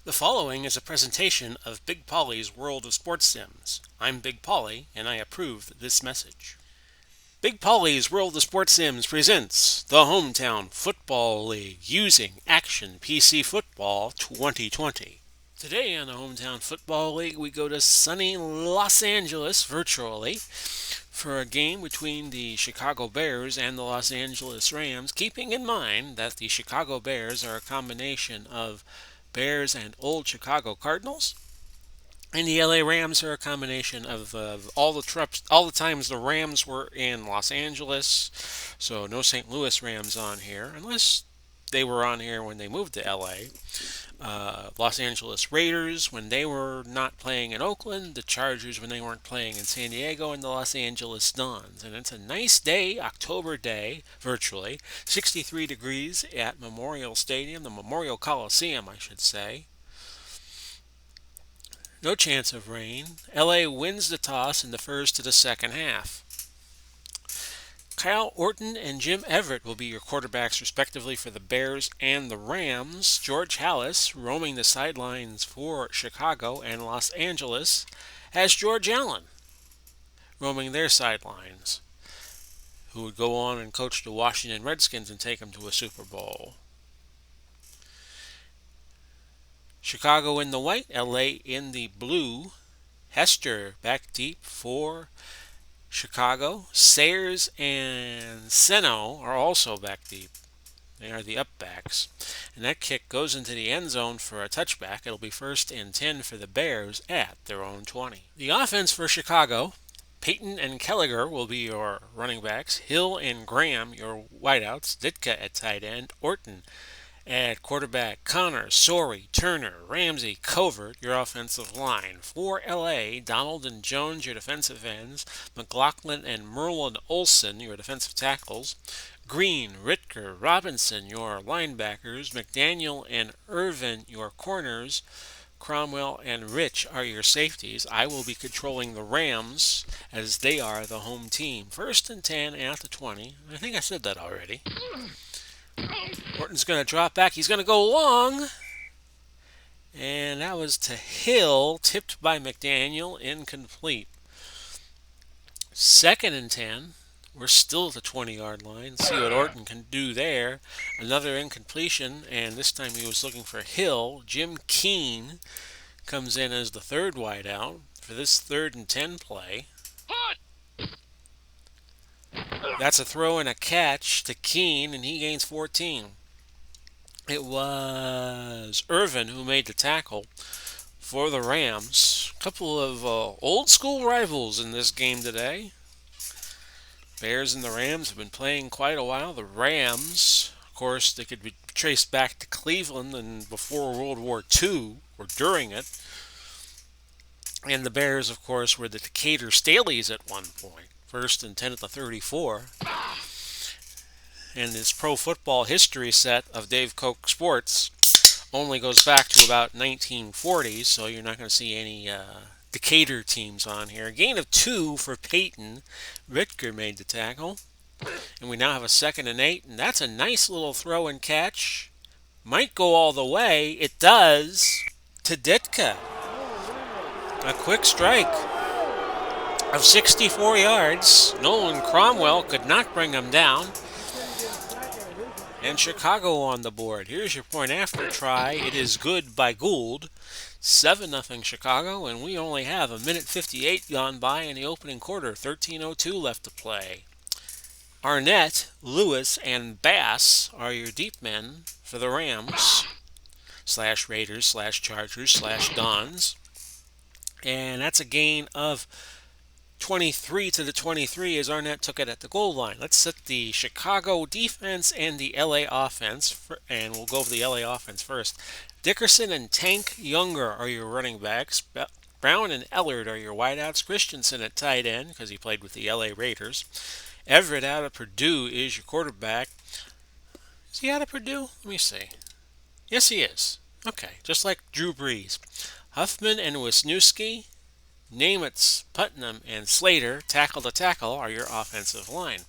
The following is a presentation of Big Polly's World of Sports Sims. I'm Big Polly, and I approve this message. Big Polly's World of Sports Sims presents the Hometown Football League using Action PC Football 2020. Today on the Hometown Football League, we go to sunny Los Angeles virtually for a game between the Chicago Bears and the Los Angeles Rams, keeping in mind that the Chicago Bears are a combination of Bears and old Chicago Cardinals, and the LA Rams are a combination of all the times the Rams were in Los Angeles. So no St. Louis Rams on here, unless they were on here when they moved to LA. Los Angeles Raiders when they were not playing in Oakland, the Chargers when they weren't playing in San Diego, and the Los Angeles Dons. And it's a nice day, October day, virtually, 63 degrees at Memorial Stadium, the Memorial Coliseum, I should say. No chance of rain. LA wins the toss in the first to the second half. Kyle Orton and Jim Everett will be your quarterbacks respectively for the Bears and the Rams. George Halas, roaming the sidelines for Chicago and Los Angeles, has George Allen roaming their sidelines, who would go on and coach the Washington Redskins and take them to a Super Bowl. Chicago in the white, LA in the blue. Hester back deep for Chicago. Sayers and Seno are also back deep. They are the upbacks. And that kick goes into the end zone for a touchback. It'll be 1st and 10 for the Bears at their own 20. The offense for Chicago, Peyton and Kelliger will be your running backs. Hill and Graham, your wideouts. Ditka at tight end. Orton at quarterback. Connor, Sorey, Turner, Ramsey, Covert, your offensive line. For LA, Donald and Jones, your defensive ends. McLaughlin and Merlin Olsen, your defensive tackles. Green, Ritker, Robinson, your linebackers. McDaniel and Irvin, your corners. Cromwell and Rich are your safeties. I will be controlling the Rams as they are the home team. 1st and 10 at the 20. I think I said that already. Orton's going to drop back. He's going to go long. And that was to Hill, tipped by McDaniel, incomplete. 2nd and 10. We're still at the 20-yard line. See what Orton can do there. Another incompletion, and this time he was looking for Hill. Jim Keene comes in as the third wideout for this 3rd and 10 play. That's a throw and a catch to Keene, and he gains 14. It was Irvin who made the tackle for the Rams. A couple of old school rivals in this game today. Bears and the Rams have been playing quite a while. The Rams, of course, they could be traced back to Cleveland and before World War II or during it. And the Bears, of course, were the Decatur Staleys at one point. 1st and 10 at the 34. And this pro football history set of Dave Koch Sports only goes back to about 1940, so you're not going to see any Decatur teams on here. Gain of 2 for Peyton. Ritker made the tackle. And we now have a 2nd and 8, and that's a nice little throw and catch. Might go all the way. It does to Ditka. A quick strike of 64 yards. Nolan Cromwell could not bring him down. And Chicago on the board. Here's your point after try. It is good by Gould. 7-0 Chicago, and we only have a minute 58 gone by in the opening quarter. 13:02 left to play. Arnett, Lewis, and Bass are your deep men for the Rams. / Raiders, / Chargers, / Dons. And that's a gain of 23 to the 23 as Arnett took it at the goal line. Let's set the Chicago defense and the LA offense, and we'll go over the LA offense first. Dickerson and Tank Younger are your running backs. Brown and Ellard are your wideouts. Christensen at tight end because he played with the LA Raiders. Everett out of Purdue is your quarterback. Is he out of Purdue? Let me see. Yes, he is. Okay, just like Drew Brees. Huffman and Wisniewski, Namitz, Putnam, and Slater, tackle to tackle, are your offensive line.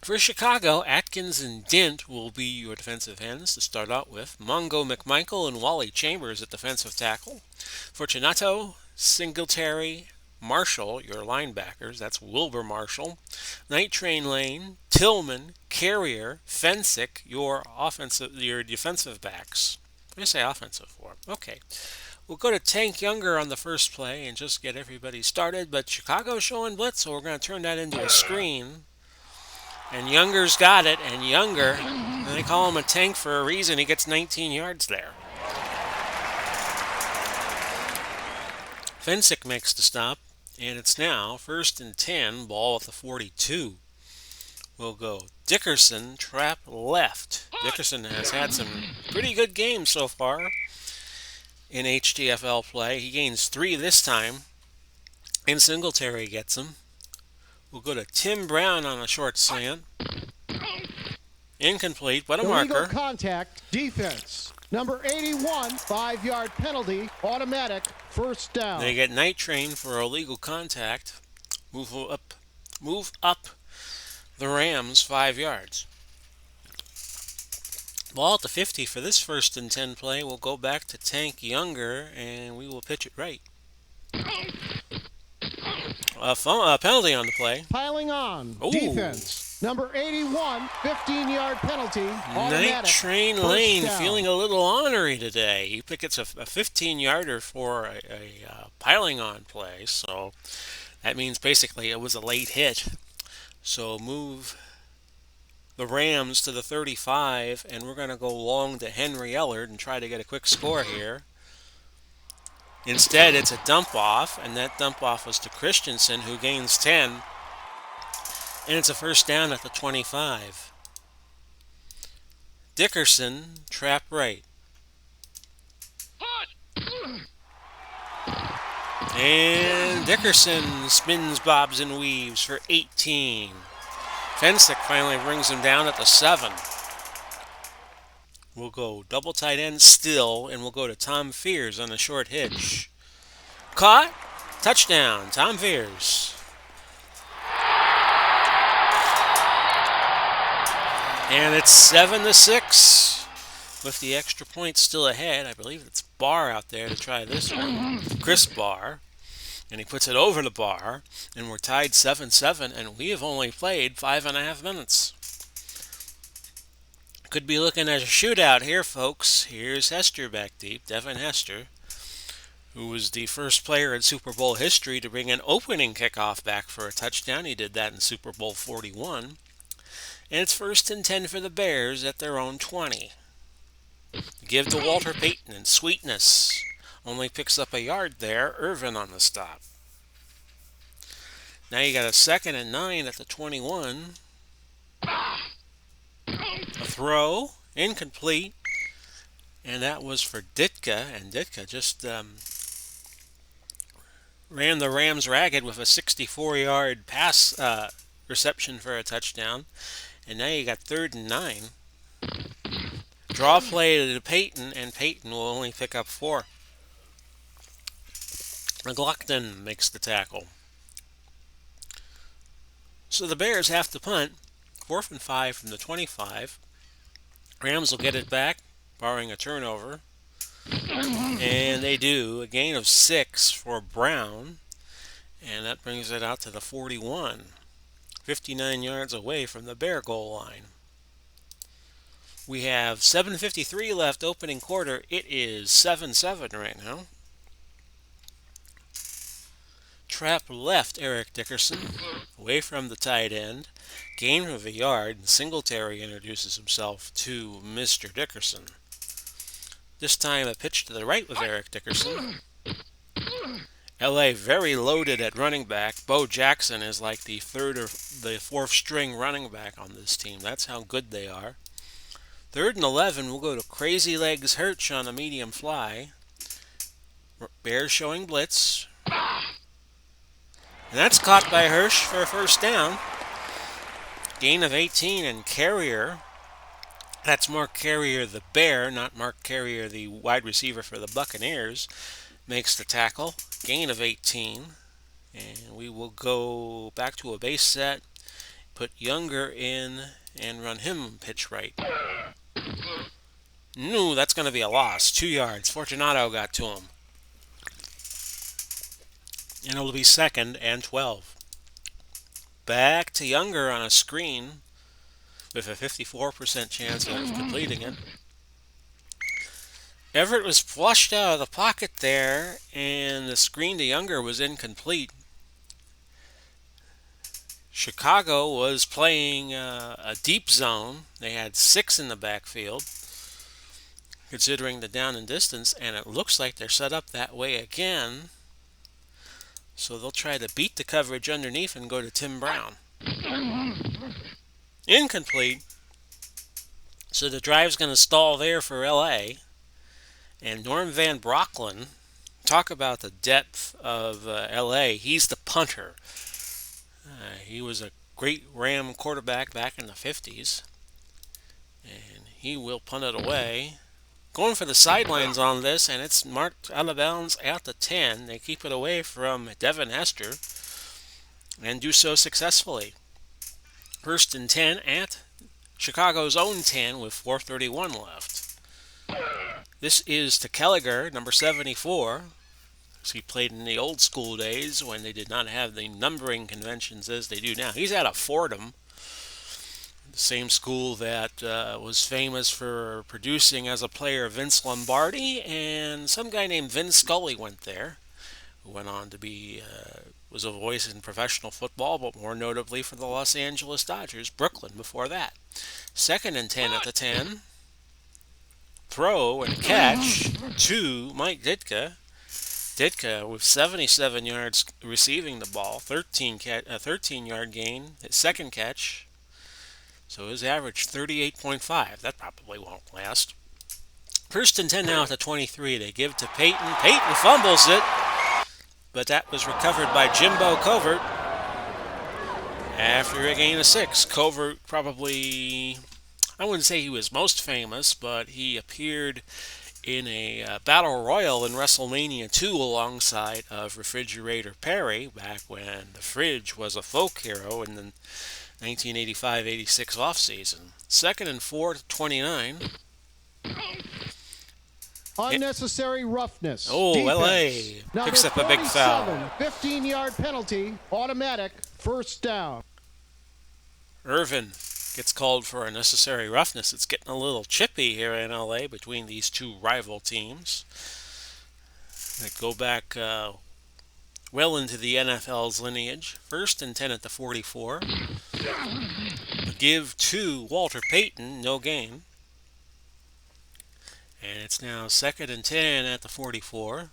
For Chicago, Atkins and Dint will be your defensive ends to start out with. Mongo McMichael and Wally Chambers at defensive tackle. Fortunato, Singletary, Marshall, your linebackers. That's Wilbur Marshall. Night Train Lane, Tillman, Carrier, Fensick, your defensive backs. What do you say offensive for? Okay. We'll go to Tank Younger on the first play and just get everybody started. But Chicago's showing blitz, so we're going to turn that into a screen. And Younger's got it, and Younger, and they call him a tank for a reason. He gets 19 yards there. Fensick makes the stop, and it's now 1st and 10, ball at the 42. We'll go Dickerson, trap left. Dickerson has had some pretty good games so far in HTFL play. He gains 3 this time, and Singletary gets him. We'll go to Tim Brown on a short slant. Incomplete, but a marker. Illegal contact, defense. Number 81, 5-yard penalty, automatic, first down. They get Night Train for illegal contact. Move up the Rams 5 yards. Ball at the 50 for this 1st and 10 play. We'll go back to Tank Younger, and we will pitch it right. A penalty on the play. Piling on, Ooh. defense. Number 81, 15-yard penalty, automatic, Night Train first Lane down. feeling a little ornery today. He gets a 15-yarder for a piling on play, so that means basically it was a late hit. So move the Rams to the 35, and we're going to go long to Henry Ellard and try to get a quick score here. Instead, it's a dump off, and that dump off was to Christensen, who gains 10. And it's a first down at the 25. Dickerson, trap right. And Dickerson spins, bobs, and weaves for 18. Fensick finally brings him down at the 7. We'll go double tight end still, and we'll go to Tom Fears on a short hitch. Caught. Touchdown, Tom Fears. And it's 7-6 with the extra point still ahead. I believe it's Barr out there to try this one. Chris Barr. And he puts it over the bar. And we're tied 7-7. And we have only played 5.5 minutes. Could be looking at a shootout here, folks. Here's Hester back deep. Devin Hester, who was the first player in Super Bowl history to bring an opening kickoff back for a touchdown. He did that in Super Bowl 41. And it's 1st and 10 for the Bears at their own 20. Give to Walter Payton, and Sweetness only picks up a yard there. Irvin on the stop. Now you got a 2nd and 9 at the 21. A throw, incomplete. And that was for Ditka, and Ditka just ran the Rams ragged with a 64-yard pass reception for a touchdown. And now you got 3rd and 9. Draw play to Payton, and Payton will only pick up 4. McLaughlin makes the tackle. So the Bears have to punt. 4th and 5 from the 25. Rams will get it back, barring a turnover. And they do. A gain of 6 for Brown. And that brings it out to the 41. 59 yards away from the Bear goal line. We have 7:53 left opening quarter. It is 7-7 right now. Trap left, Eric Dickerson, away from the tight end. Gain of a yard, and Singletary introduces himself to Mr. Dickerson. This time a pitch to the right with Eric Dickerson. LA very loaded at running back. Bo Jackson is like the 3rd or the 4th string running back on this team. That's how good they are. 3rd and 11, we'll go to Crazy Legs Hirsch on a medium fly. Bears showing blitz. And that's caught by Hirsch for a first down. Gain of 18, and Carrier. That's Mark Carrier, the Bear, not Mark Carrier, the wide receiver for the Buccaneers, makes the tackle. Gain of 18. And we will go back to a base set. put Younger in and run him pitch right. No, that's going to be a loss. 2 yards. Fortunato got to him. And it'll be 2nd and 12. Back to Younger on a screen with a 54% chance of completing it. Everett was flushed out of the pocket there, and the screen to Younger was incomplete. Chicago was playing a deep zone. They had 6 in the backfield, considering the down and distance, and it looks like they're set up that way again. So they'll try to beat the coverage underneath and go to Tim Brown. Incomplete. So the drive's going to stall there for LA. And Norm Van Brocklin, talk about the depth of LA. He's the punter. He was a great Ram quarterback back in the 50s. And he will punt it away. Going for the sidelines on this, and it's marked out of bounds at the 10. They keep it away from Devin Hester and do so successfully. 1st and 10 at Chicago's own 10 with 4:31 left. This is to Kelliger, number 74. So he played in the old school days when they did not have the numbering conventions as they do now. He's out of Fordham, the same school that was famous for producing as a player Vince Lombardi, and some guy named Vin Scully went there, who went on to be was a voice in professional football, but more notably for the Los Angeles Dodgers, Brooklyn before that. 2nd and 10 at the 10. Throw and catch to Mike Ditka. Ditka with 77 yards receiving the ball, 13-yard gain, his second catch. So his average 38.5. That probably won't last. 1st and 10 now at the 23. They give to Peyton. Peyton fumbles it, but that was recovered by Jimbo Covert after a gain of 6. Covert probably, I wouldn't say he was most famous, but he appeared in a battle royal in WrestleMania 2 alongside of Refrigerator Perry back when the fridge was a folk hero in the 1985-86 offseason. 2nd and 4 to 29. Unnecessary roughness. Oh, Defense. LA picks up a big foul. 15-yard penalty, automatic, 1st down. Irvin gets called for unnecessary roughness. It's getting a little chippy here in LA between these two rival teams that go back well into the NFL's lineage. 1st and 10 at the 44. Give to Walter Payton, no gain. And it's now 2nd and 10 at the 44.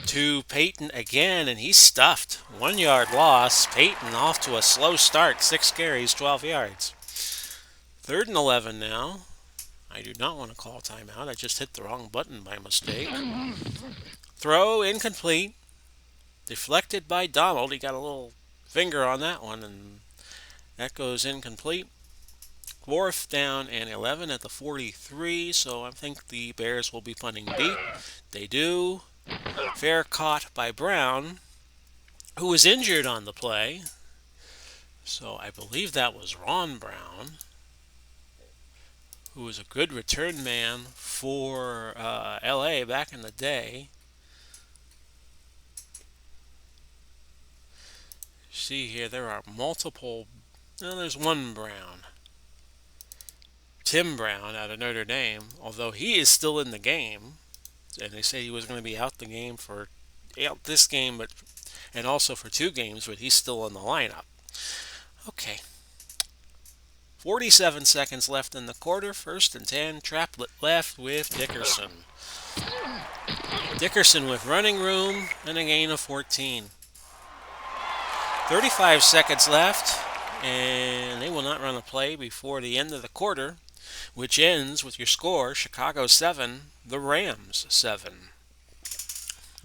To Payton again, and he's stuffed. 1 yard loss. Payton off to a slow start. 6 carries, 12 yards. 3rd and 11 now. I do not want to call timeout. I just hit the wrong button by mistake. Throw incomplete. Deflected by Donald. He got a little finger on that one, and that goes incomplete. 4th down and 11 at the 43, so I think the Bears will be punting deep. They do. Fair caught by Brown, who was injured on the play. So I believe that was Ron Brown, who was a good return man for LA back in the day. See here, there are multiple. No, there's one Brown. Tim Brown out of Notre Dame, although he is still in the game, and they say he was going to be out this game, but and also for 2 games, but he's still in the lineup. Okay. 47 seconds left in the quarter. 1st and 10. Traplet left with Dickerson. Dickerson with running room and a gain of 14. 35 seconds left, and they will not run a play before the end of the quarter, which ends with your score, Chicago 7, the Rams 7.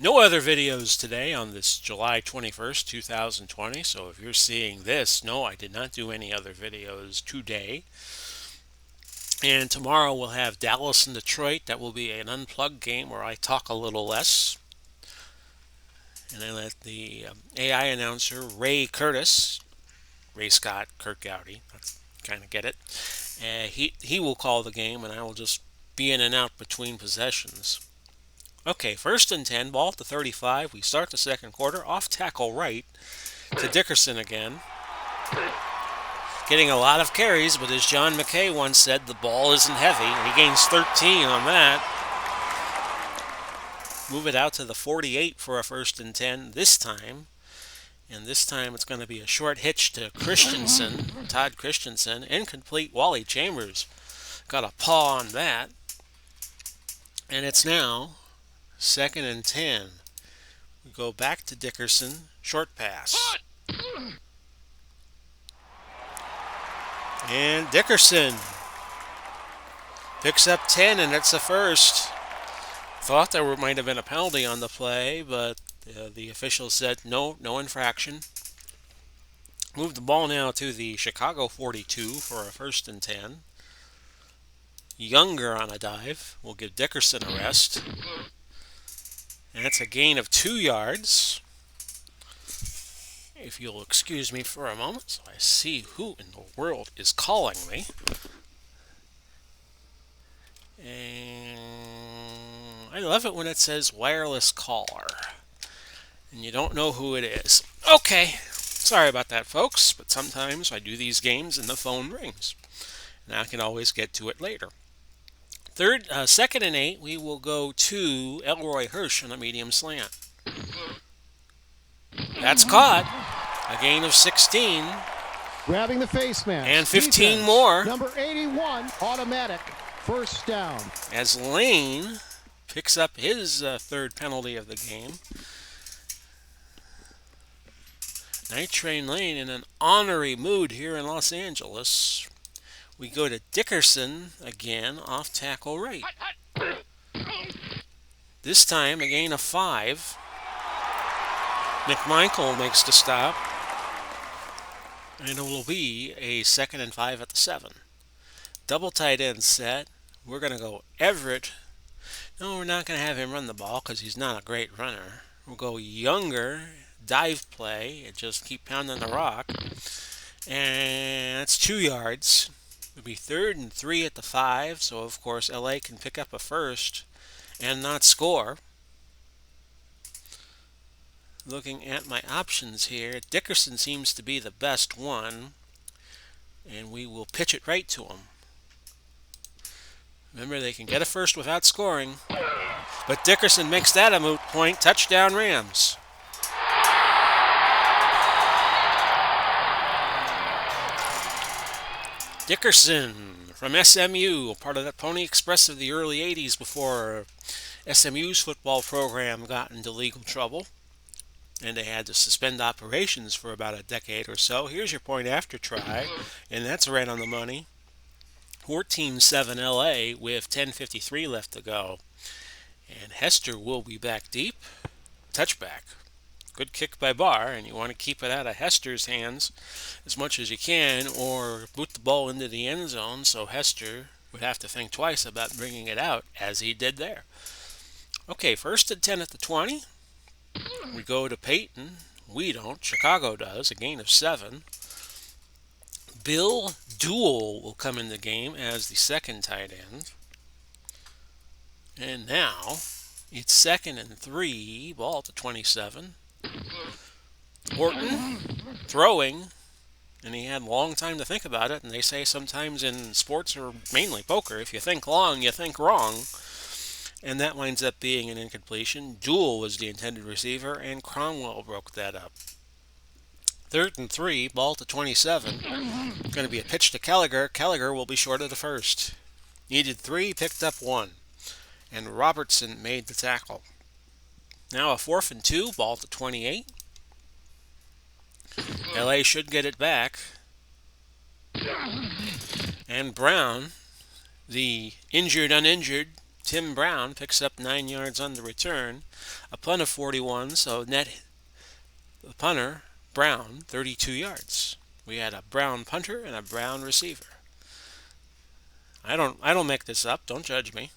No other videos today on this July 21st, 2020, so if you're seeing this, no, I did not do any other videos today. And tomorrow we'll have Dallas and Detroit. That will be an unplugged game where I talk a little less. And I let the AI announcer, Ray Curtis, Ray Scott, Kirk Gowdy. That's kind of get it. He will call the game, and I will just be in and out between possessions. Okay, 1st and 10, ball at the 35. We start the second quarter. Off tackle right to Dickerson again. Getting a lot of carries, but as John McKay once said, the ball isn't heavy. And he gains 13 on that. Move it out to the 48 for a 1st and 10 this time. And this time it's going to be a short hitch to Christensen, Todd Christensen. Incomplete. Wally Chambers got a paw on that. And it's now 2nd and 10. We go back to Dickerson. Short pass. And Dickerson picks up 10, and it's a first. Thought there might have been a penalty on the play, but the officials said no infraction. Move the ball now to the Chicago 42 for a 1st and 10. Younger on a dive will give Dickerson a rest. And that's a gain of 2 yards. If you'll excuse me for a moment, so I see who in the world is calling me. And I love it when it says wireless caller. And you don't know who it is. Okay, sorry about that, folks, but sometimes I do these games and the phone rings. And I can always get to it later. 2nd and 8, we will go to Elroy Hirsch on a medium slant. That's caught. A gain of 16. Grabbing the face mask. And 15 Defense. more. Number 81, automatic. 1st down. As Lane picks up his 3rd penalty of the game. Night Train Lane in an honorary mood here in Los Angeles. We go to Dickerson again, off tackle right. This time a gain of 5. McMichael makes the stop. And it will be a 2nd and 5 at the 7. Double tight end set. We're going to go Everett. No, we're not going to have him run the ball because he's not a great runner. We'll go Younger, dive play, and just keep pounding the rock. And that's 2 yards. It'll be 3rd and 3 at the 5, so of course LA can pick up a first and not score. Looking at my options here, Dickerson seems to be the best one, and we will pitch it right to him. Remember, they can get a first without scoring, but Dickerson makes that a moot point. Touchdown Rams. Dickerson from SMU, part of that Pony Express of the early 80s before SMU's football program got into legal trouble. And they had to suspend operations for about a decade or so. Here's your point after try, and that's right on the money. 14-7 LA with 10:53 left to go. And Hester will be back deep. Touchback. Good kick by Barr, and you want to keep it out of Hester's hands as much as you can, or boot the ball into the end zone so Hester would have to think twice about bringing it out, as he did there. Okay, 1st and 10 at the 20. We go to Peyton. We don't. Chicago does. A gain of 7. Bill Duell will come in the game as the 2nd tight end. And now it's 2nd and 3. Ball at the 27. Horton throwing. And he had a long time to think about it. And they say sometimes in sports, or mainly poker, if you think long, you think wrong. And that winds up being an incompletion. Duell was the intended receiver, and Cromwell broke that up. 3rd and 3, ball to 27. Going to be a pitch to Gallagher. Gallagher will be short of the first. Needed 3, picked up 1. And Robertson made the tackle. Now a 4th and 2, ball to 28. LA should get it back. And Brown, the uninjured, Tim Brown picks up 9 yards on the return. A punt of 41, so net the punter, Brown, 32 yards. We had a Brown punter and a Brown receiver. I don't make this up, don't judge me.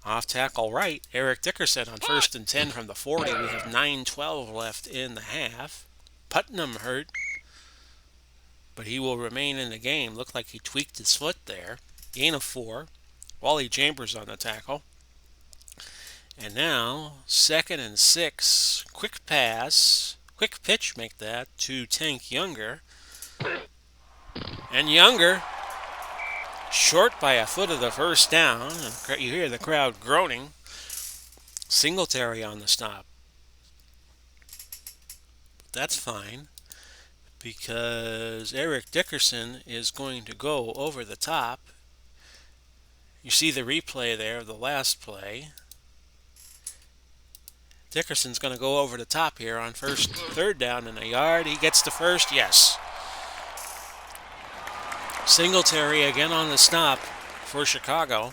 Off tackle right, Eric Dickerson on 1st and 10 from the 40. We have 9:12 left in the half. Putnam hurt. but he will remain in the game. Looked like he tweaked his foot there. Gain of 4. Wally Chambers on the tackle. And now, 2nd and 6. Quick pass. Quick pitch, make that, to Tank Younger. And Younger, short by a foot of the first down. And you hear the crowd groaning. Singletary on the stop. But that's fine, because Eric Dickerson is going to go over the top. You see the replay there of the last play. Dickerson's going to go over the top here on third down and a yard. He gets the first, yes. Singletary again on the stop for Chicago.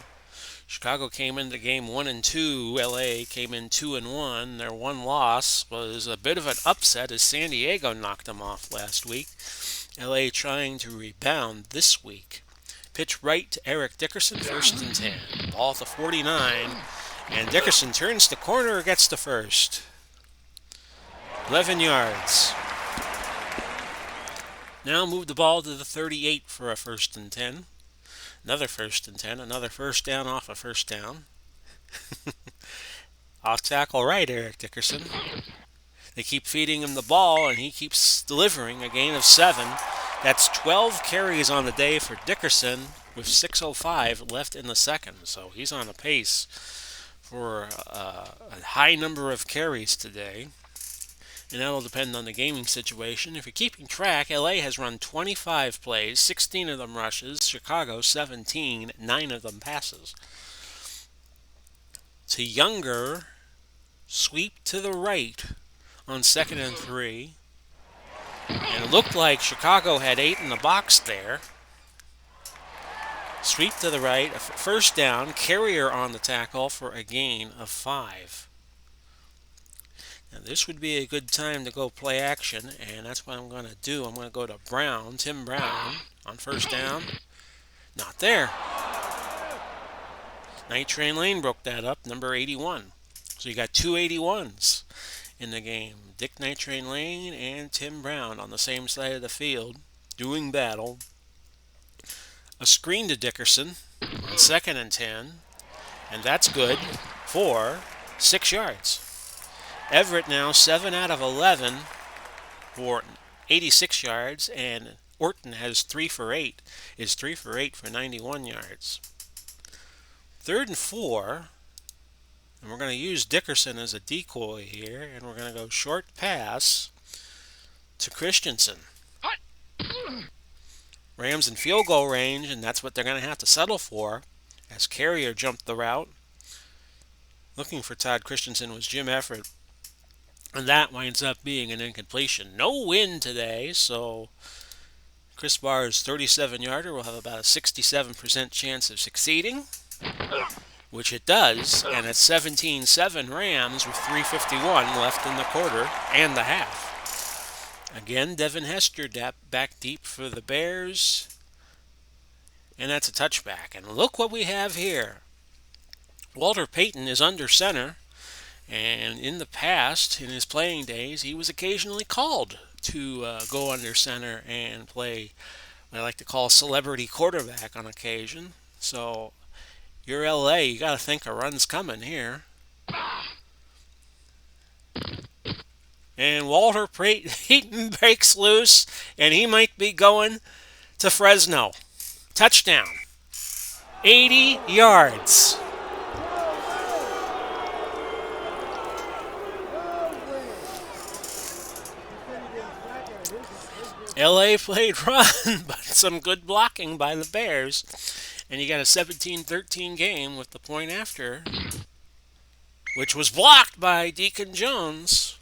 Chicago came into the game 1-2. LA came in 2-1. Their one loss was a bit of an upset as San Diego knocked them off last week. LA trying to rebound this week. Pitch right to Eric Dickerson, 1st and 10. Ball at the 49. And Dickerson turns the corner, gets the first. 11 yards. Now move the ball to the 38 for a 1st and 10. Another 1st and 10. Another first down off a first down. Off tackle right, Eric Dickerson. They keep feeding him the ball, and he keeps delivering a gain of 7. That's 12 carries on the day for Dickerson with 6:05 left in the second. So he's on a pace for a high number of carries today. And that'll depend on the gaming situation. If you're keeping track, LA has run 25 plays, 16 of them rushes, Chicago 17, 9 of them passes. To Younger, sweep to the right on 2nd and 3. And it looked like Chicago had 8 in the box there. Sweep to the right, a first down, Carrier on the tackle for a gain of 5. Now this would be a good time to go play action, and that's what I'm going to do. I'm going to go to Brown, Tim Brown, on first down. Not there. Night Train Lane broke that up, number 81. So you got two 81s in the game. Dick Night Train Lane and Tim Brown on the same side of the field, doing battle. A screen to Dickerson on 2nd and 10, and that's good for 6 yards. Everett now 7 out of 11 for 86 yards, and Orton has 3 for 8, is 3 for 8 for 91 yards. 3rd and 4, and we're going to use Dickerson as a decoy here, and we're going to go short pass to Christensen. Rams in field goal range, and that's what they're going to have to settle for as Carrier jumped the route. Looking for Todd Christensen was Jim Everett. And that winds up being an incompletion. No wind today, so Chris Barr's 37-yarder will have about a 67% chance of succeeding, which it does, and it's 17-7 Rams with 3:51 left in the quarter and the half. Again, Devin Hester back deep for the Bears, and that's a touchback. And look what we have here. Walter Payton is under center. And in the past, in his playing days, he was occasionally called to go under center and play what I like to call celebrity quarterback on occasion. So you're LA, you got to think a run's coming here. And Walter Payton breaks loose, and he might be going to Fresno. Touchdown. 80 yards. LA played run, but some good blocking by the Bears. And you got a 17-13 game with the point after, which was blocked by Deacon Jones.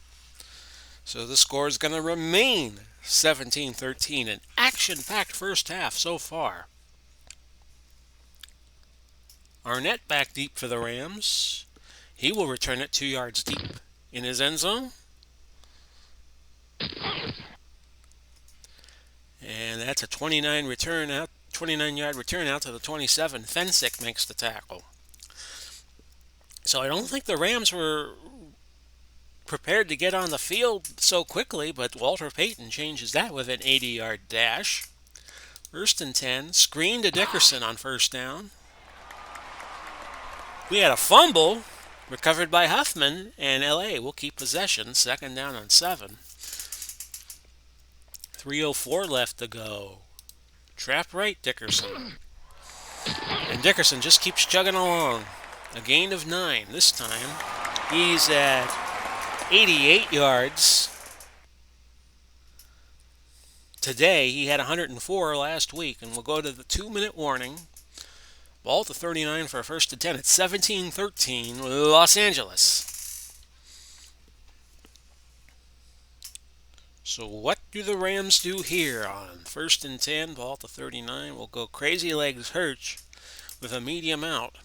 So the score is going to remain 17-13. An action-packed first half so far. Arnett back deep for the Rams. He will return it 2 yards deep in his end zone. And that's a 29-yard return out to the 27. Fensick makes the tackle. So I don't think the Rams were prepared to get on the field so quickly, but Walter Payton changes that with an 80-yard dash. First and 10. Screen to Dickerson on first down. We had a fumble recovered by Huffman, and LA will keep possession. Second down on 7. 3:04 left to go. Trap right, Dickerson. And Dickerson just keeps chugging along. A gain of 9 this time. He's at 88 yards. Today, he had 104 last week, and we'll go to the 2-minute warning. Ball at the 39 for a first and 10. It's 17-13, Los Angeles. So what do the Rams do here on first and 10? Ball at the 39. We'll go Crazy Legs Hurch with a medium out.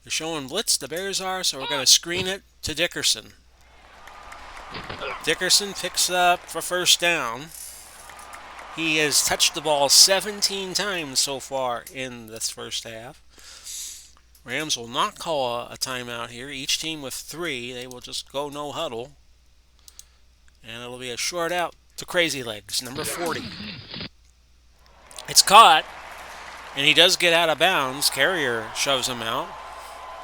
They're showing blitz, the Bears are, so we're going to screen it to Dickerson. Dickerson picks up for first down. He has touched the ball 17 times so far in this first half. Rams will not call a timeout here. Each team with 3. They will just go no huddle. And it'll be a short out to Crazy Legs, number 40. It's caught, and he does get out of bounds. Carrier shoves him out.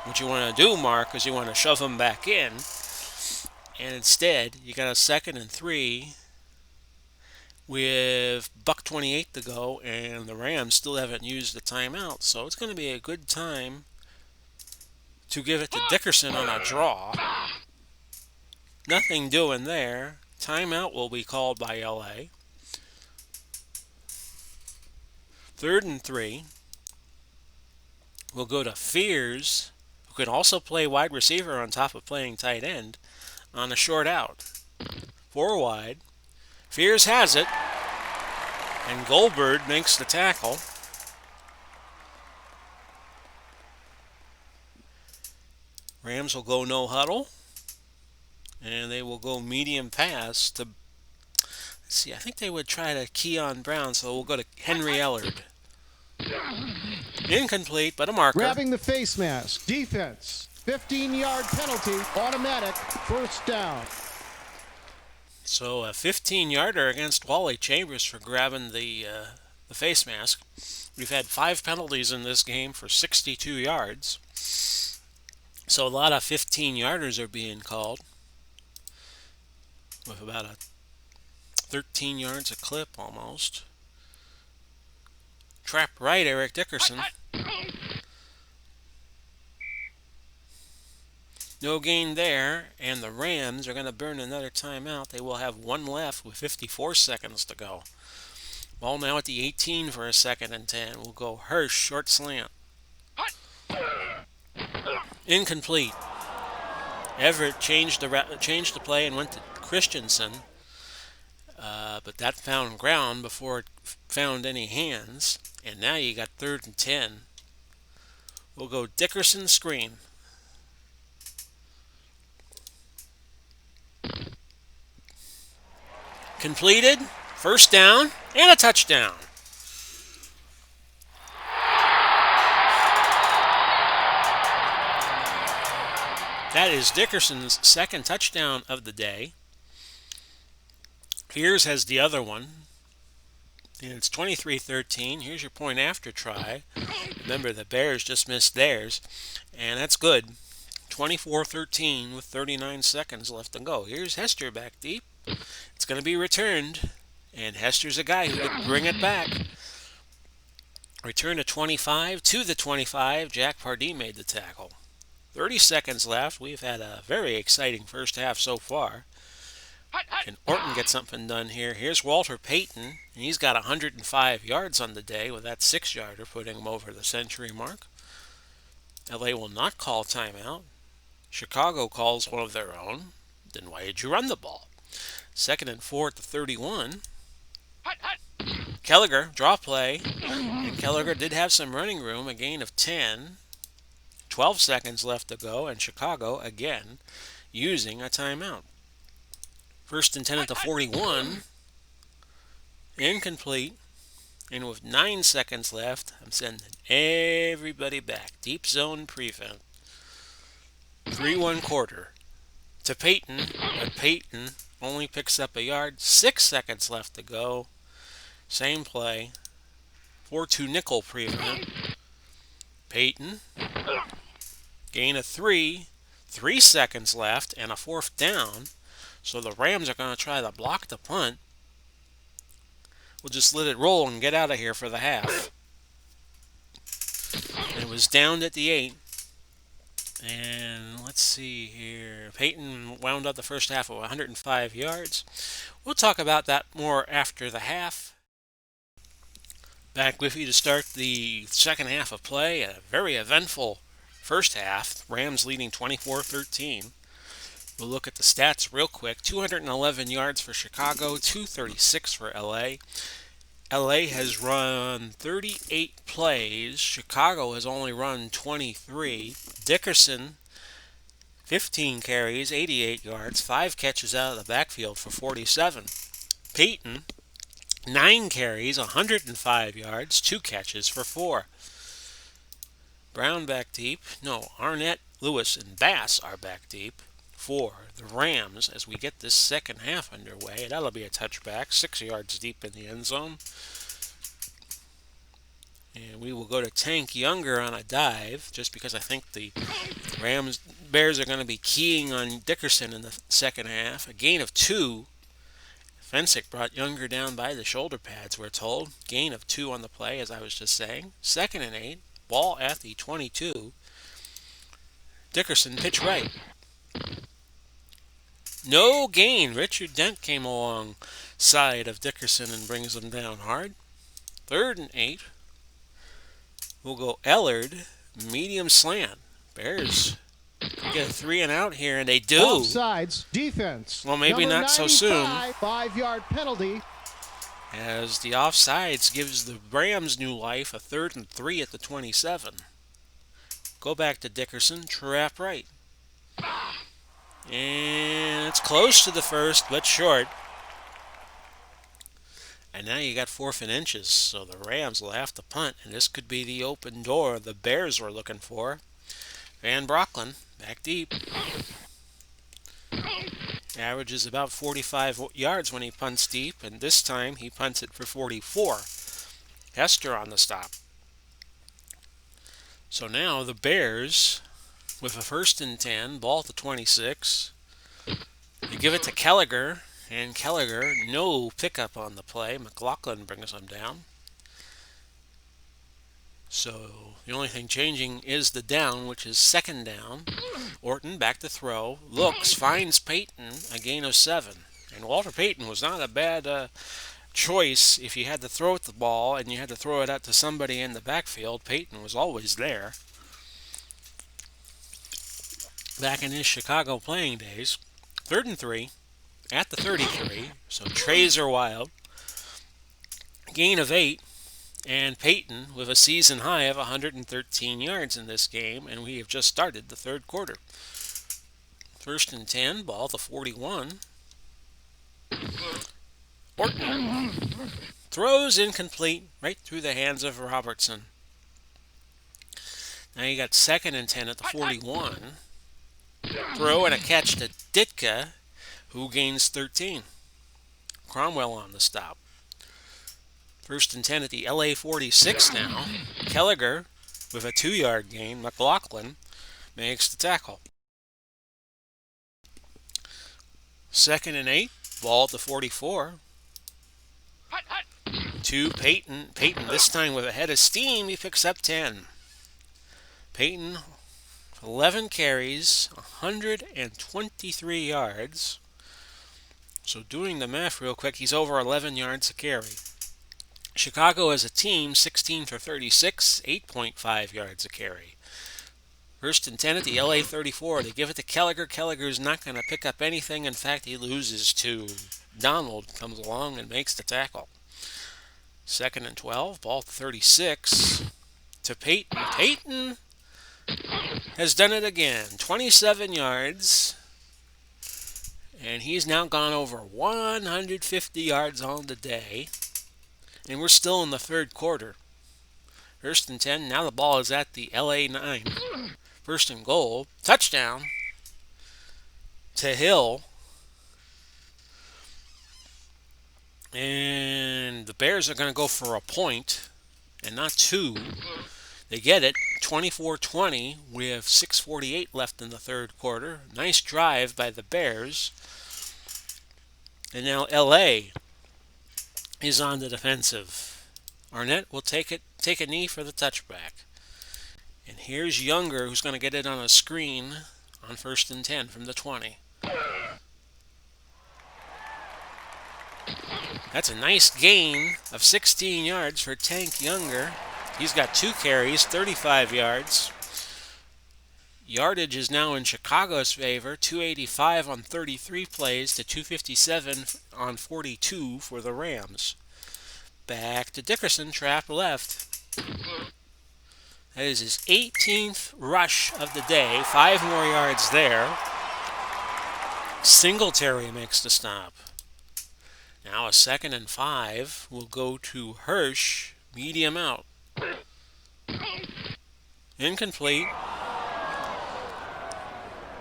What you want to do, Mark, is you want to shove him back in. And instead, you got a second and 3 with $1:28 to go, and the Rams still haven't used the timeout. So it's going to be a good time to give it to Dickerson on a draw. Nothing doing there. Timeout will be called by LA. 3rd and 3. We'll go to Fears, who can also play wide receiver on top of playing tight end, on a short out. 4 wide. Fears has it, and Goldberg makes the tackle. Rams will go no huddle, and they will go medium pass to, let's see, I think they would try to Keon Brown, so we'll go to Henry Ellard. Incomplete, but a marker. Grabbing the face mask. Defense. 15-yard penalty. Automatic. First down. So a 15-yarder against Wally Chambers for grabbing the face mask. We've had 5 penalties in this game for 62 yards. So a lot of 15-yarders are being called, with about a 13 yards a clip almost. Trap right, Eric Dickerson. No gain there, and the Rams are going to burn another timeout. They will have 1 left with 54 seconds to go. Ball now at the 18 for a second and 10. We'll go Hirsch, short slant. Incomplete. Everett changed the play and went to Christensen, but that found ground before it found any hands. And now you got 3rd and 10. We'll go Dickerson screen. Completed. First down and a touchdown. That is Dickerson's second touchdown of the day. Fears has the other one. And it's 23-13. Here's your point after try. Remember, the Bears just missed theirs. And that's good. 24-13 with 39 seconds left to go. Here's Hester back deep. It's going to be returned. And Hester's a guy who could bring it back. Return to 25, to the 25. Jack Pardee made the tackle. 30 seconds left. We've had a very exciting first half so far. Can Orton get something done here? Here's Walter Payton, and he's got 105 yards on the day with that 6-yarder, putting him over the century mark. LA will not call timeout. Chicago calls one of their own. Then why did you run the ball? 2nd and 4 at the 31. Kelliger, draw play. And Kelliger did have some running room, a gain of 10. 12 seconds left to go, and Chicago, again, using a timeout. 1st and 10 at the 41. Incomplete. And with 9 seconds left, I'm sending everybody back. Deep zone prevent. 3-1 quarter. To Payton, but Payton only picks up a yard. 6 seconds left to go. Same play. 4-2 nickel prevent. Peyton, gain of 3, 3 seconds left, and a 4th down. So the Rams are going to try to block the punt. We'll just let it roll and get out of here for the half. It was down at the 8. And let's see here. Peyton wound up the first half of 105 yards. We'll talk about that more after the half. Back with you to start the second half of play. A very eventful first half. Rams leading 24-13. We'll look at the stats real quick. 211 yards for Chicago, 236 for LA. LA has run 38 plays. Chicago has only run 23. Dickerson, 15 carries, 88 yards, 5 catches out of the backfield for 47. Peyton, 9 carries, 105 yards, 2 catches for 4. Brown back deep. No, Arnett, Lewis, and Bass are back deep for the Rams as we get this second half underway. That'll be a touchback, 6 yards deep in the end zone. And we will go to Tank Younger on a dive, just because I think the Bears are going to be keying on Dickerson in the second half. A gain of 2. Fensick brought Younger down by the shoulder pads, we're told. Gain of 2 on the play, as I was just saying. 2nd and 8. Ball at the 22. Dickerson pitch right. No gain. Richard Dent came alongside of Dickerson and brings him down hard. 3rd and 8. We'll go Ellard, medium slant. Bears get a 3 and out here, and they do. Offsides, defense. Well, maybe not so soon. 5-yard penalty. As the offsides gives the Rams new life, a 3rd and 3 at the 27. Go back to Dickerson, trap right. And it's close to the first, but short. And now you got 4th and inches, so the Rams will have to punt, and this could be the open door the Bears were looking for. Van Brocklin, back deep. Averages about 45 yards when he punts deep, and this time he punts it for 44. Hester on the stop. So now the Bears, with a 1st and 10, ball at the 26. They give it to Kelliger. And Kelliger, no pickup on the play. McLaughlin brings him down. So the only thing changing is the down, which is 2nd down. Orton back to throw. Looks, finds Peyton, a gain of 7. And Walter Payton was not a bad choice if you had to throw at the ball and you had to throw it out to somebody in the backfield. Peyton was always there. Back in his Chicago playing days. 3rd and 3. At the 33, so trays are wild. Gain of 8, and Peyton with a season high of 113 yards in this game, and we have just started the 3rd quarter. 1st and 10, ball to 41. Orton throws incomplete right through the hands of Robertson. Now you got 2nd and 10 at the 41. Throw and a catch to Ditka, who gains 13. Cromwell on the stop. 1st and 10 at the LA 46 now. Kelliger with a 2-yard gain. McLaughlin makes the tackle. 2nd and 8. Ball at the 44. To Peyton. Peyton this time with a head of steam. He picks up 10. Peyton, 11 carries, 123 yards. So doing the math real quick, he's over 11 yards a carry. Chicago as a team, 16 for 36, 8.5 yards a carry. 1st and 10 at the LA 34. They give it to Kelliger. Kelliger's not going to pick up anything. In fact, he loses to Donald, comes along and makes the tackle. 2nd and 12, ball at 36 to Peyton. Peyton has done it again. 27 yards. And he's now gone over 150 yards on the day. And we're still in the 3rd quarter. 1st and 10. Now the ball is at the LA 9. 1st and goal. Touchdown to Hill. And the Bears are going to go for a point and not 2. They get it 24-20 with 6:48 left in the third quarter. Nice drive by the Bears. And now LA is on the defensive. Arnett will take a knee for the touchback. And here's Younger, who's going to get it on a screen on 1st and 10 from the 20. That's a nice gain of 16 yards for Tank Younger. He's got 2 carries, 35 yards. Yardage is now in Chicago's favor, 285 on 33 plays to 257 on 42 for the Rams. Back to Dickerson, trap left. That is his 18th rush of the day, 5 more yards there. Singletary makes the stop. Now a 2nd and 5 will go to Hirsch, medium out. Incomplete.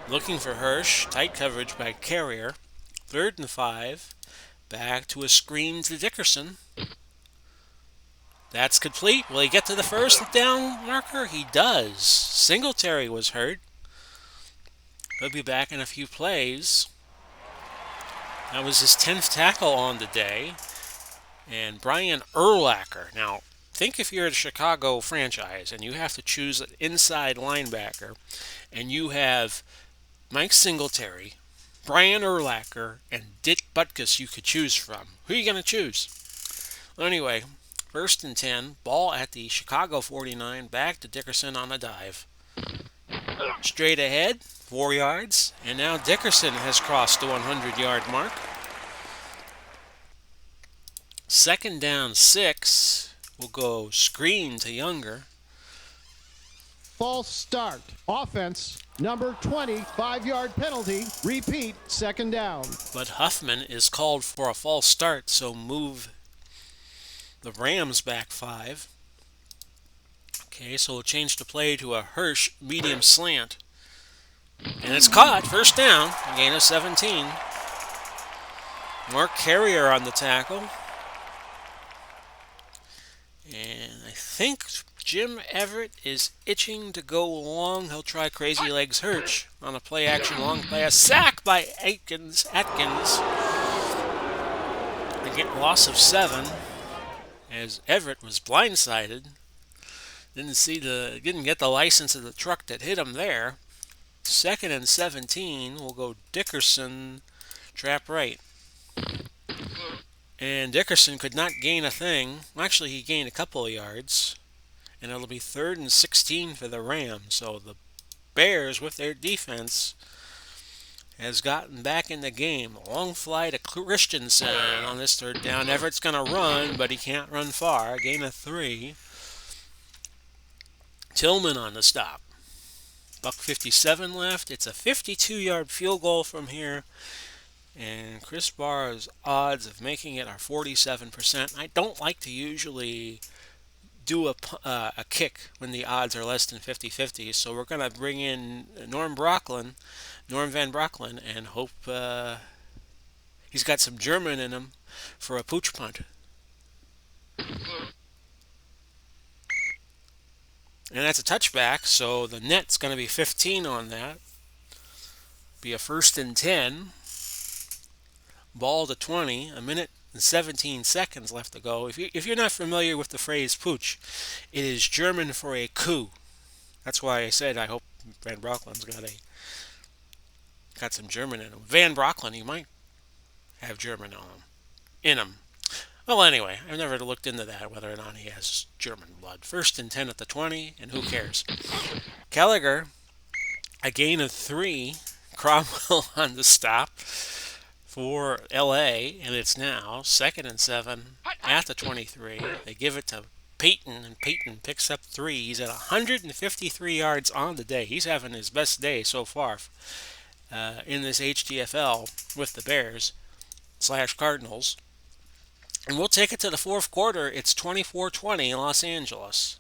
Looking for Hirsch, tight coverage by Carrier. 3rd and 5, back to a screen to Dickerson. That's complete. Will he get to the first down marker? He does. Singletary was hurt. He'll be back in a few plays. That was his 10th tackle on the day. And Brian Urlacher. Now, think if you're the Chicago franchise and you have to choose an inside linebacker and you have Mike Singletary, Brian Urlacher, and Dick Butkus you could choose from. Who are you going to choose? Well, anyway, 1st and 10, ball at the Chicago 49, back to Dickerson on a dive. Straight ahead, 4 yards, and now Dickerson has crossed the 100-yard mark. 2nd down 6, will go screen to Younger. False start. Offense, number 20, 5-yard penalty. Repeat, 2nd down. But Huffman is called for a false start, so move the Rams back 5. Okay, so we'll change the play to a Hirsch medium slant. And it's caught. 1st down. A gain of 17. Mark Carrier on the tackle. And I think Jim Everett is itching to go long. He'll try Crazy Legs Hirsch on a play action long play. A sack by Atkins. Again, loss of 7 as Everett was blindsided. Didn't get the license of the truck that hit him there. 2nd and 17 will go Dickerson, trap right. And Dickerson could not gain a thing. Actually, he gained a couple of yards. And it'll be 3rd and 16 for the Rams. So the Bears, with their defense, has gotten back in the game. Long fly to Christensen on this 3rd down. Everett's going to run, but he can't run far. Gain of 3. Tillman on the stop. $1:57 left. It's a 52-yard field goal from here. And Chris Barr's odds of making it are 47%. I don't like to usually do a kick when the odds are less than 50-50. So we're going to bring in Norm Van Brocklin, and hope he's got some German in him for a pooch punt. And that's a touchback, so the net's going to be 15 on that. Be a 1st and 10. Ball to 20, a minute and 17 seconds left to go. If you're not familiar with the phrase pooch, it is German for a coup. That's why I said I hope Van Brocklin's got some German in him. Van Brocklin, he might have German in him. Well, anyway, I've never looked into that, whether or not he has German blood. 1st and 10 at the 20, and who cares? Kelliger, a gain of 3. Cromwell on the stop for LA, and it's now 2nd and 7 at the 23. They give it to Peyton, and Peyton picks up 3. He's at 153 yards on the day. He's having his best day so far in this HTFL with the Bears/Cardinals. And we'll take it to the 4th quarter. It's 24-20 in Los Angeles.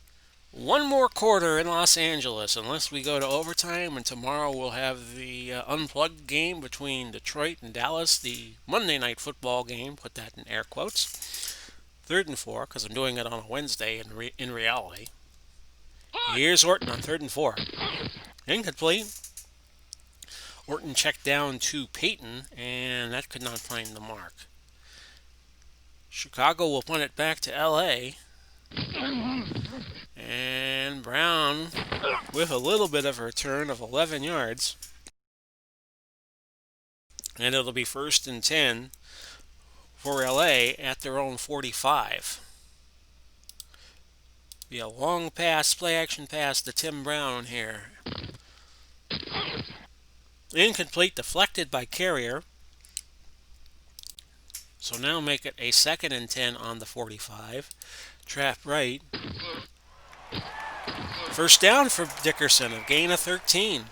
One more quarter in Los Angeles, unless we go to overtime, and tomorrow we'll have the unplugged game between Detroit and Dallas, the Monday Night Football game, put that in air quotes. Third and 4, because I'm doing it on a Wednesday in reality. Here's Orton on third and 4. Incomplete. Orton checked down to Peyton, and that could not find the mark. Chicago will punt it back to LA. And Brown with a little bit of a return of 11 yards. And it'll be first and 10 for LA at their own 45. Be a long pass, play action pass to Tim Brown here. Incomplete, deflected by Carrier. So now make it a second and 10 on the 45. Trap right. First down for Dickerson, a gain of 13.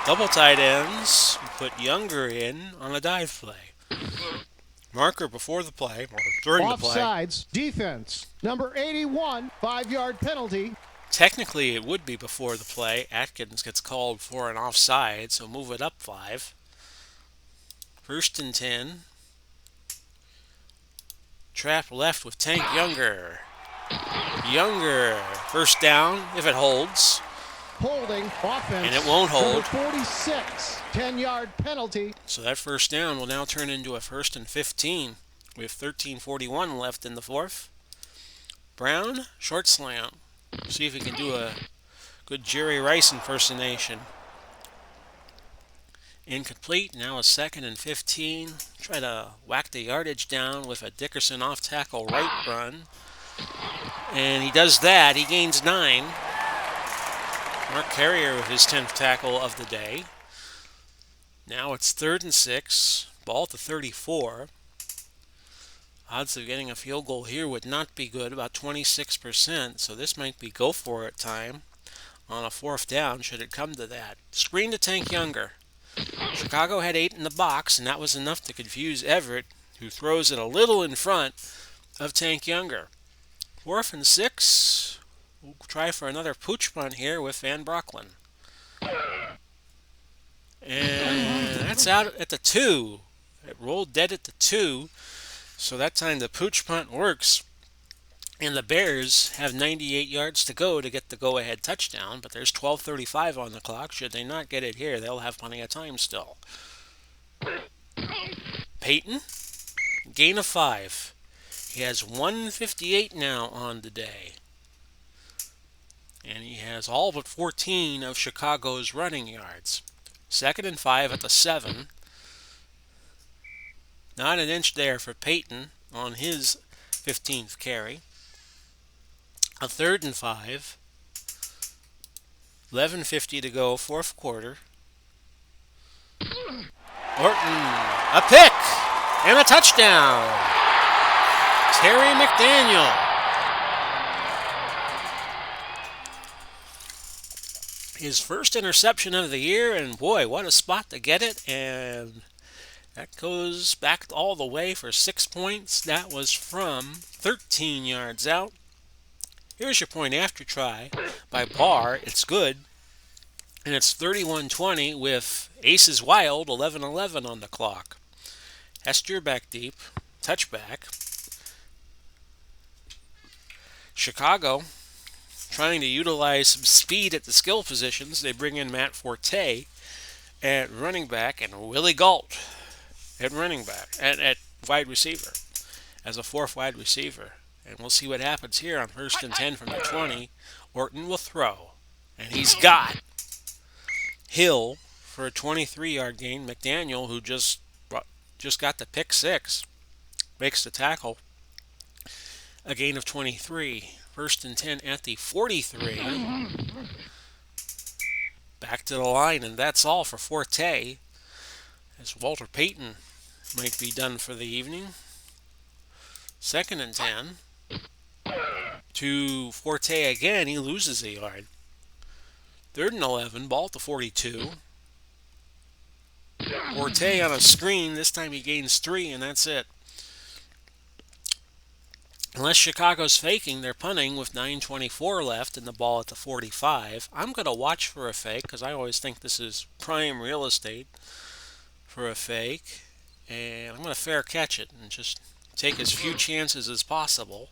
Double tight ends. Put Younger in on a dive play. Marker before the play, or during the play. Offsides, defense. Number 81, 5-yard penalty. Technically, it would be before the play. Atkins gets called for an offside, so move it up 5. First and 10. Trap left with Tank Younger. Younger, first down if it holds. Holding offense. And it won't hold. Number 46, 10-yard penalty. So that first down will now turn into a first and 15 with 13:41 left in the fourth. Brown, short slant. See if he can do a good Jerry Rice impersonation. Incomplete, now a second and 15. Try to whack the yardage down with a Dickerson off tackle right run. And he does that, he gains 9. Mark Carrier with his 10th tackle of the day. Now it's third and 6, ball at the 34. Odds of getting a field goal here would not be good, about 26%, so this might be go for it time on a fourth down should it come to that. Screen to Tank Younger. Chicago had 8 in the box, and that was enough to confuse Everett, who throws it a little in front of Tank Younger. Fourth and 6. We'll try for another pooch punt here with Van Brocklin. And that's out at the 2. It rolled dead at the 2. So that time the pooch punt works. And the Bears have 98 yards to go to get the go-ahead touchdown. But there's 12:35 on the clock. Should they not get it here, they'll have plenty of time still. Peyton, gain of 5. He has 158 now on the day. And he has all but 14 of Chicago's running yards. Second and 5 at the 7. Not an inch there for Peyton on his 15th carry. A third and 5. 11:50 to go, fourth quarter. Orton, a pick and a touchdown. Terry McDaniel. His first interception of the year, and boy, what a spot to get it. And that goes back all the way for 6 points. That was from 13 yards out. Here's your point after try by Barr. It's good. And it's 31-20 with aces wild, 11-11 on the clock. Hester back deep, touchback. Chicago trying to utilize some speed at the skill positions. They bring in Matt Forte at running back and Willie Galt at running back, at wide receiver, as a fourth wide receiver. And we'll see what happens here on first and 10 from the 20. Orton will throw, and he's got Hill for a 23-yard gain. McDaniel, who just got the pick 6, makes the tackle. A gain of 23. First and 10 at the 43. Back to the line, and that's all for Forte, as Walter Payton might be done for the evening. Second and 10. To Forte again, he loses a yard. Third and 11, ball at the 42. Forte on a screen, this time he gains 3, and that's it. Unless Chicago's faking, they're punting with 9:24 left and the ball at the 45. I'm going to watch for a fake because I always think this is prime real estate for a fake. And I'm going to fair catch it and just take as few chances as possible.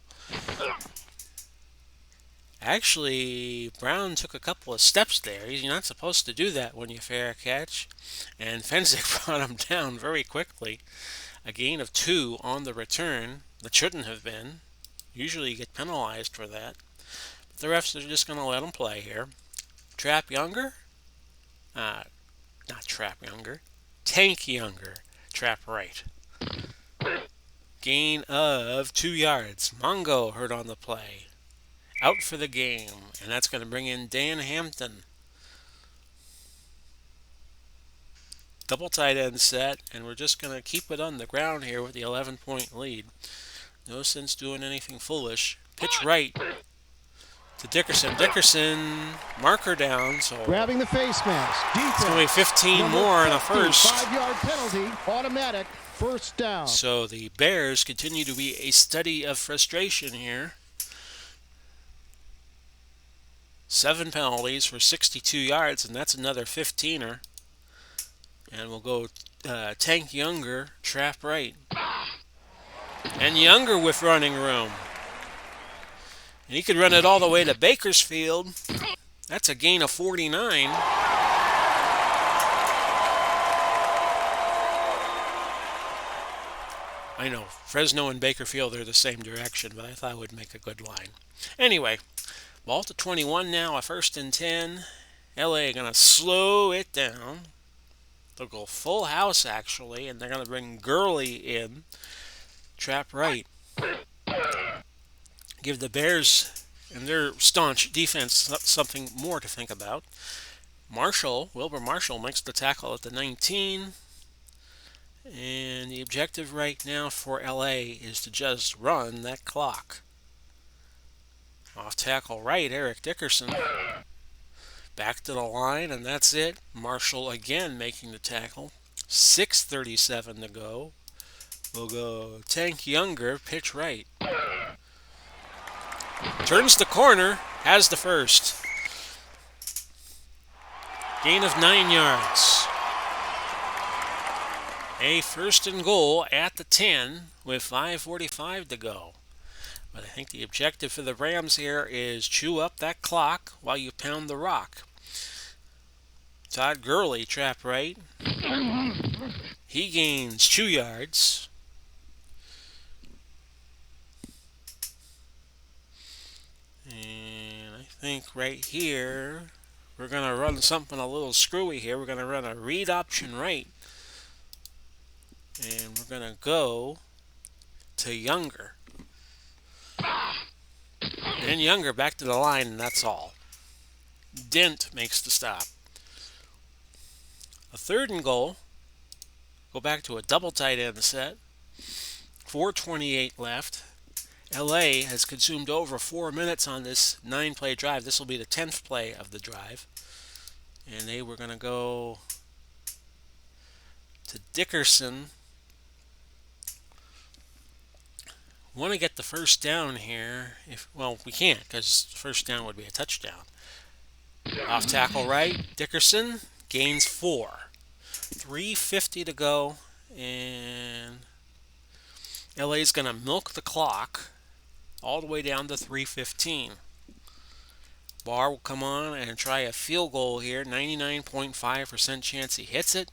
Actually, Brown took a couple of steps there. You're not supposed to do that when you fair catch. And Fensick brought him down very quickly. A gain of 2 on the return. That shouldn't have been. Usually you get penalized for that. But the refs are just going to let him play here. Trap Younger? Not Trap Younger. Tank Younger. Trap right. Gain of 2 yards. Mongo hurt on the play. Out for the game, and that's going to bring in Dan Hampton. Double tight end set, and we're just going to keep it on the ground here with the 11-point lead. No sense doing anything foolish. Pitch right to Dickerson. Dickerson, marker down, so Grabbing the face mask. Defense. it's going to be 15 Number more in the 50, first. 5-yard penalty. Automatic. First down. So the Bears continue to be a study of frustration here. 7 penalties for 62 yards, and that's another 15er. And we'll go Tank Younger, trap right. And Younger with running room. And he could run it all the way to Bakersfield. That's a gain of 49. I know, Fresno and Bakersfield are the same direction, but I thought it would make a good line. Anyway, ball to 21 now, a 1st and 10. LA going to slow it down. They'll go full house, actually, and they're going to bring Gurley in. Trap right. Give the Bears and their staunch defense something more to think about. Wilbur Marshall makes the tackle at the 19. And the objective right now for LA is to just run that clock. Off tackle right, Eric Dickerson. Back to the line, and that's it. Marshall again making the tackle. 6:37 to go. We'll go Tank Younger, pitch right. Turns the corner, has the first. Gain of 9 yards. A 1st and goal at the 10 with 5:45 to go. But I think the objective for the Rams here is chew up that clock while you pound the rock. Todd Gurley, trap right. He gains 2 yards. And I think right here, we're going to run something a little screwy here. We're going to run a read option right. And we're going to go to Younger. And Younger back to the line, and that's all. Dent makes the stop. A 3rd and goal. Go back to a double tight end set. 4:28 left. LA has consumed over 4 minutes on this 9-play drive. This will be the 10th play of the drive. And they were going to go to Dickerson. Want to get the first down here. We can't, because first down would be a touchdown. Off tackle right, Dickerson gains 4. 3:50 to go, and LA's going to milk the clock all the way down to 3:15. Barr will come on and try a field goal here. 99.5% chance he hits it.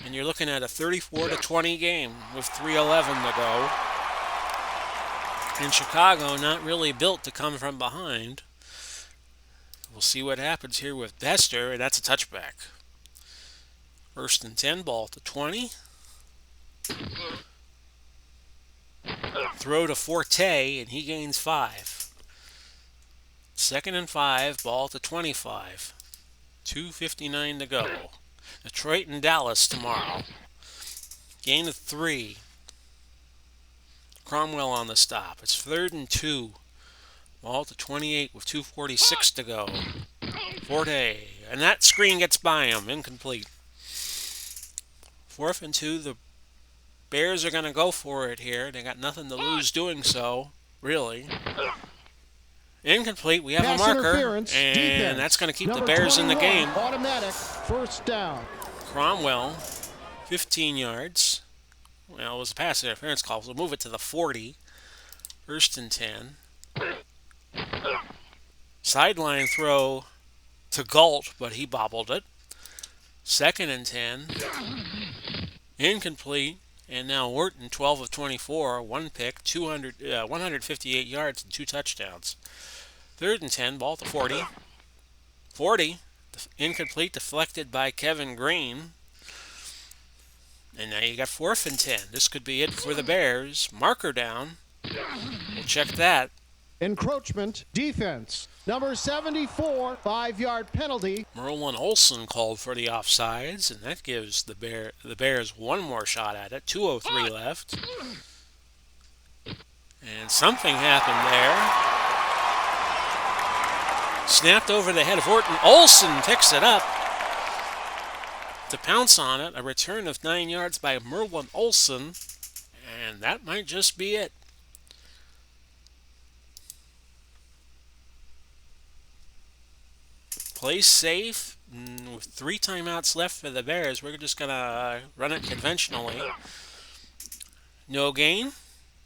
And you're looking at a 34-20 game with 3:11 to go. And Chicago not really built to come from behind. We'll see what happens here with Bester, and that's a touchback. 1st and 10, ball to 20. Throw to Forte, and he gains 5. 2nd and 5, ball to 25. 2:59 to go. Detroit and Dallas tomorrow. Gain of 3. Cromwell on the stop. It's 3rd and 2. Ball to 28 with 2:46 to go. Forte. And that screen gets by him. Incomplete. 4th and 2. The Bears are going to go for it here. They got nothing to lose doing so, really. Incomplete. We have Pass a marker. interference. And Defense. that's going to keep Number the Bears in the 21, game. Automatic. First down. Cromwell 15 yards. Well, it was a pass interference call, so we'll move it to the 40. First and 10. Sideline throw to Galt, but he bobbled it. Second and 10. Incomplete. And now Wharton, 12 of 24, one pick, 158 yards, and two touchdowns. Third and 10, ball at the 40. 40, incomplete, deflected by Kevin Green. And now you got fourth and 10. This could be it for the Bears. Marker down. We'll check that. Encroachment defense. Number 74, 5-yard penalty. Merlin Olsen called for the offsides, and that gives the Bears one more shot at it. 2:03 left. And something happened there. Snapped over the head of Horton. Olsen picks it up to pounce on it. A return of 9 yards by Merlin Olsen. And that might just be it. Play safe. With 3 timeouts left for the Bears, we're just going to run it conventionally. No gain.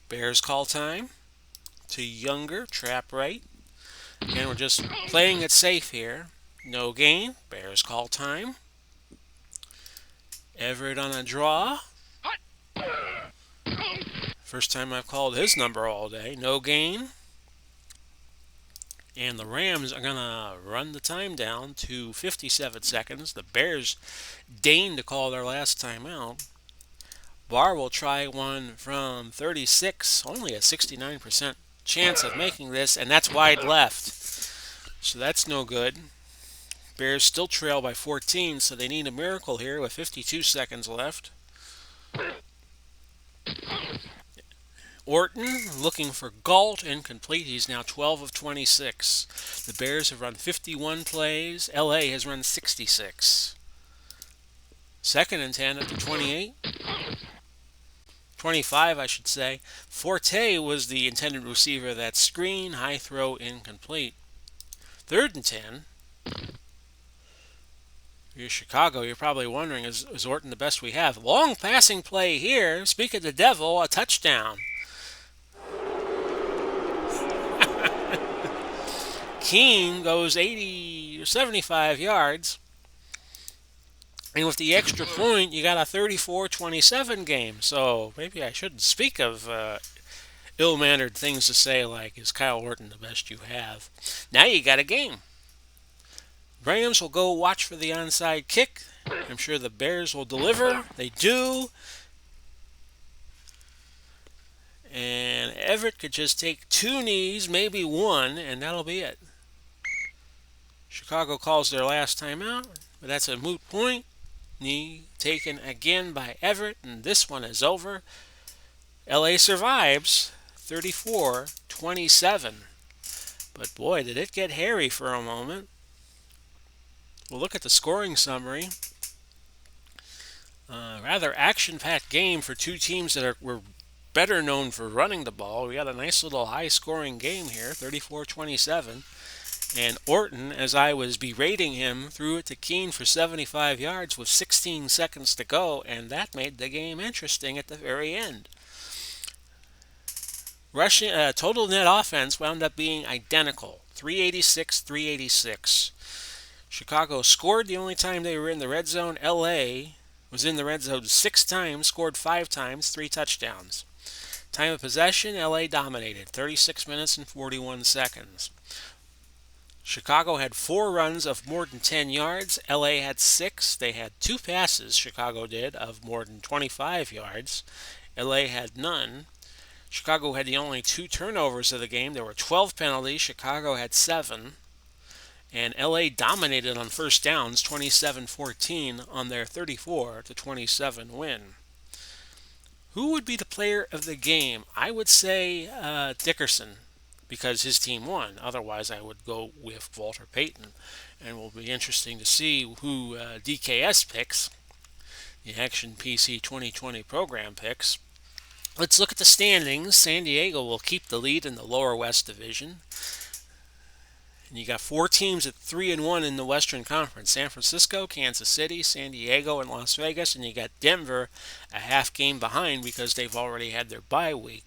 Bears call time. To Younger, trap right. And we're just playing it safe here. No gain. Bears call time. Everett on a draw. First time I've called his number all day. No gain. And the Rams are going to run the time down to 57 seconds. The Bears deign to call their last timeout. Barr will try one from 36. Only a 69% chance of making this, and that's wide left. So that's no good. Bears still trail by 14, so they need a miracle here with 52 seconds left. Orton looking for Galt, incomplete. He's now 12 of 26. The Bears have run 51 plays. LA has run 66. Second and 10 at the 28. 25, I should say. Forte was the intended receiver of that screen. High throw incomplete. Third and 10. You're Chicago, you're probably wondering, is Orton the best we have? Long passing play here. Speak of the devil, a touchdown. Keene goes 80 or 75 yards. And with the extra point, you got a 34-27 game. So maybe I shouldn't speak of ill-mannered things to say like, is Kyle Orton the best you have? Now you got a game. Rams will go watch for the onside kick. I'm sure the Bears will deliver. They do. And Everett could just take 2 knees, maybe 1, and that'll be it. Chicago calls their last timeout, but that's a moot point. Knee taken again by Everett, and this one is over. LA survives 34-27. But boy, did it get hairy for a moment. We'll look at the scoring summary. Rather action-packed game for two teams that were better known for running the ball. We got a nice little high-scoring game here, 34-27. And Orton, as I was berating him, threw it to Keene for 75 yards with 16 seconds to go, and that made the game interesting at the very end. Rushing total net offense wound up being identical, 386-386. Chicago scored the only time they were in the red zone. LA was in the red zone 6 times, scored 5 times, 3 touchdowns. Time of possession, LA dominated, 36 minutes and 41 seconds. Chicago had 4 runs of more than 10 yards. LA had 6. They had 2 passes, Chicago did, of more than 25 yards. LA had none. Chicago had the only 2 turnovers of the game. There were 12 penalties. Chicago had 7. And LA dominated on first downs, 27-14, on their 34-27 win. Who would be the player of the game? I would say Dickerson, because his team won. Otherwise, I would go with Walter Payton. And it will be interesting to see who DKS picks, the Action PC 2020 program picks. Let's look at the standings. San Diego will keep the lead in the lower West Division. And you got four teams at 3-1 in the Western Conference: San Francisco, Kansas City, San Diego, and Las Vegas. And you got Denver a half game behind because they've already had their bye week.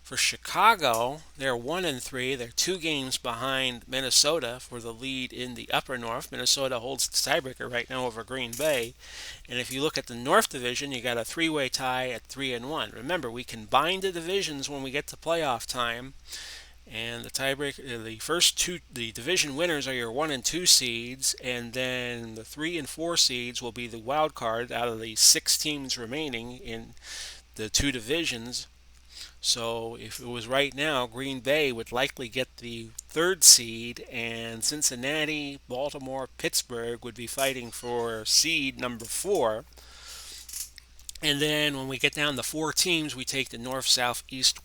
For Chicago, they're 1-3. They're two games behind Minnesota for the lead in the Upper North. Minnesota holds the tiebreaker right now over Green Bay. And if you look at the North Division, you got a three-way tie at 3-1. Remember, we combine the divisions when we get to playoff time. And the tiebreaker, the first two, the division winners are your 1 and 2 seeds, and then the 3 and 4 seeds will be the wild card out of the 6 teams remaining in the two divisions. So if it was right now, Green Bay would likely get the third seed, and Cincinnati, Baltimore, Pittsburgh would be fighting for seed number 4. And then when we get down to 4 teams, we take the North, South, East,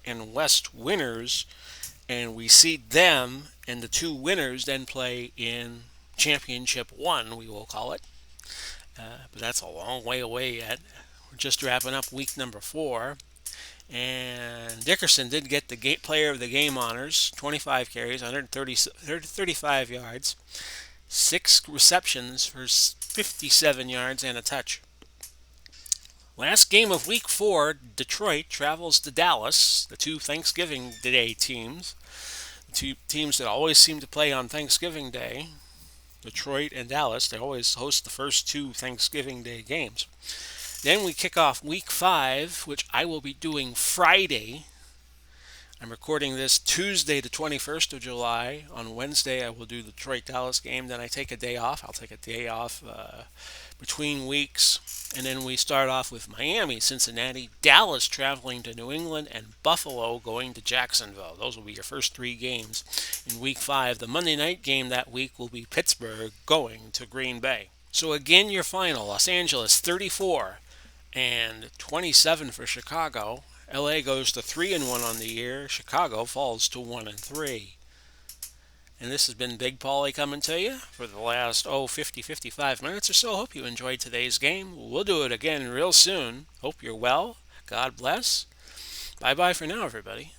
and West winners, and we seed them, and the two winners then play in Championship 1, we will call it. But that's a long way away yet. We're just wrapping up week number 4. And Dickerson did get the player of the game honors: 25 carries, 135 yards, 6 receptions for 57 yards and a touch. Last game of week 4, Detroit travels to Dallas, the two Thanksgiving Day teams. The two teams that always seem to play on Thanksgiving Day, Detroit and Dallas. They always host the first 2 Thanksgiving Day games. Then we kick off week 5, which I will be doing Friday. I'm recording this Tuesday, the 21st of July. On Wednesday, I will do the Detroit-Dallas game. Then I take a day off. I'll take a day off between weeks. And then we start off with Miami, Cincinnati, Dallas traveling to New England, and Buffalo going to Jacksonville. Those will be your first 3 games in week 5. The Monday night game that week will be Pittsburgh going to Green Bay. So again, your final: Los Angeles 34 and 27 for Chicago. LA goes to 3-1 on the year. Chicago falls to 1-3. And this has been Big Paulie coming to you for the last 55 minutes or so. Hope you enjoyed today's game. We'll do it again real soon. Hope you're well. God bless. Bye bye for now, everybody.